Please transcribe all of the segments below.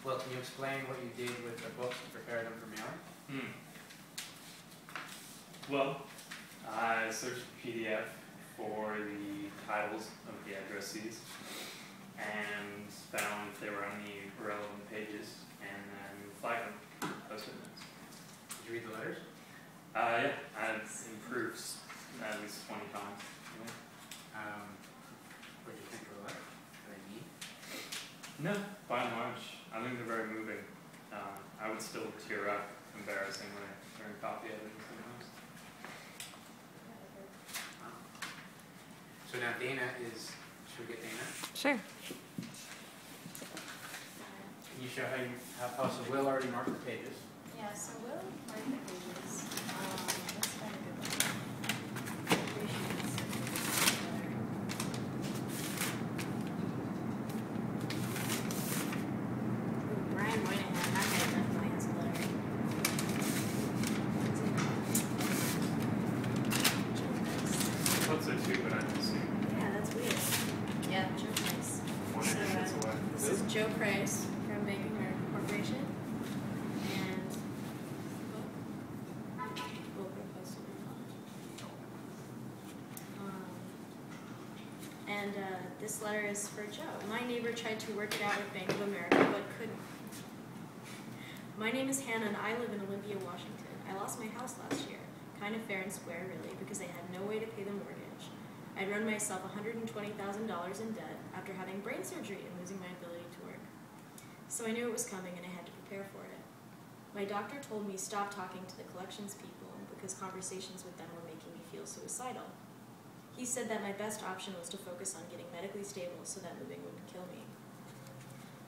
Well, can you explain what you did with the books to prepare them for mailing? Well, I searched PDF for the titles of the addressees and found if they were on the relevant pages and then flagged them, post-it notes. Did you read the letters? Yeah, I've improved at least 20 times. What did you think of the letter? Are they neat? No, by and large, I think they're very moving. I would still tear up embarrassingly during copy editing sometimes. So now Dana is, should we get Dana? Sure. Can you show how so Will already marked the pages? Yeah, so Will marked the pages. Let's find a good one. Ooh, Brian Moynihan, that guy definitely has a letter. I thought so too, but I didn't see. Yeah, that's weird. Yeah, Joe Price. One inch away. This is Joe Price from Bank of America Corporation. And we'll post it. And this letter is for Joe. My neighbor tried to work it out with Bank of America, but couldn't. My name is Hannah, and I live in Olympia, Washington. I lost my house last year, kind of fair and square, really, because I had no way to pay the mortgage. I'd run myself $120,000 in debt after having brain surgery and losing my ability to work. So I knew it was coming, and I had to prepare for it. My doctor told me stop talking to the collections people because conversations with them were making me feel suicidal. He said that my best option was to focus on getting medically stable so that moving wouldn't kill me.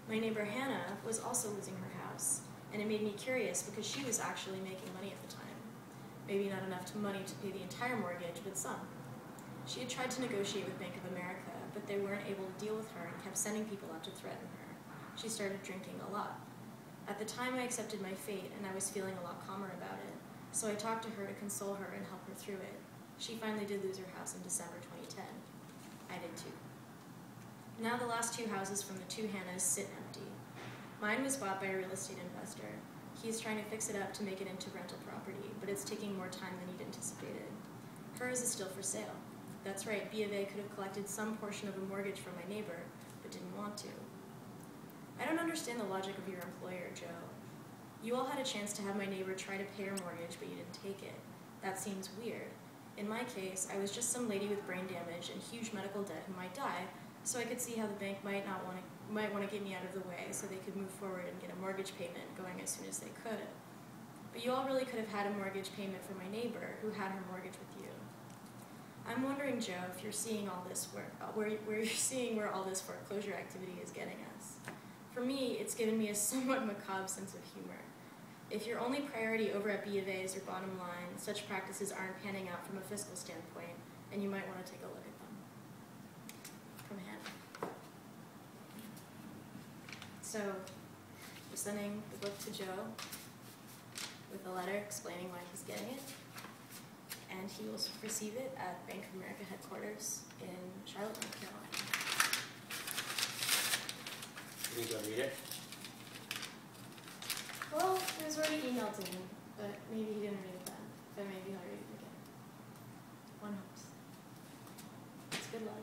My neighbor Hannah was also losing her house, and it made me curious because she was actually making money at the time. Maybe not enough money to pay the entire mortgage, but some. She had tried to negotiate with Bank of America, but they weren't able to deal with her and kept sending people out to threaten her. She started drinking a lot. At the time, I accepted my fate, and I was feeling a lot calmer about it, so I talked to her to console her and help her through it. She finally did lose her house in December 2010. I did too. Now the last two houses from the two Hannahs sit empty. Mine was bought by a real estate investor. He's trying to fix it up to make it into rental property, but it's taking more time than he'd anticipated. Hers is still for sale. That's right, B of A could have collected some portion of a mortgage from my neighbor, but didn't want to. I don't understand the logic of your employer, Joe. You all had a chance to have my neighbor try to pay her mortgage, but you didn't take it. That seems weird. In my case, I was just some lady with brain damage and huge medical debt who might die, so I could see how the bank might want to get me out of the way so they could move forward and get a mortgage payment going as soon as they could. But you all really could have had a mortgage payment for my neighbor who had her mortgage with you. I'm wondering, Joe, if you're seeing all this where you're seeing where all this foreclosure activity is getting us. For me, it's given me a somewhat macabre sense of humor. If your only priority over at B of A is your bottom line, such practices aren't panning out from a fiscal standpoint, and you might want to take a look at them. From Hannah. So, we're sending the book to Joe with a letter explaining why he's getting it, and he will receive it at Bank of America headquarters in Charlotte, North Carolina. Can you go read it? Well, it was already emailed to him, but maybe he didn't read it then. But maybe he'll read it again. One hopes. It's good luck.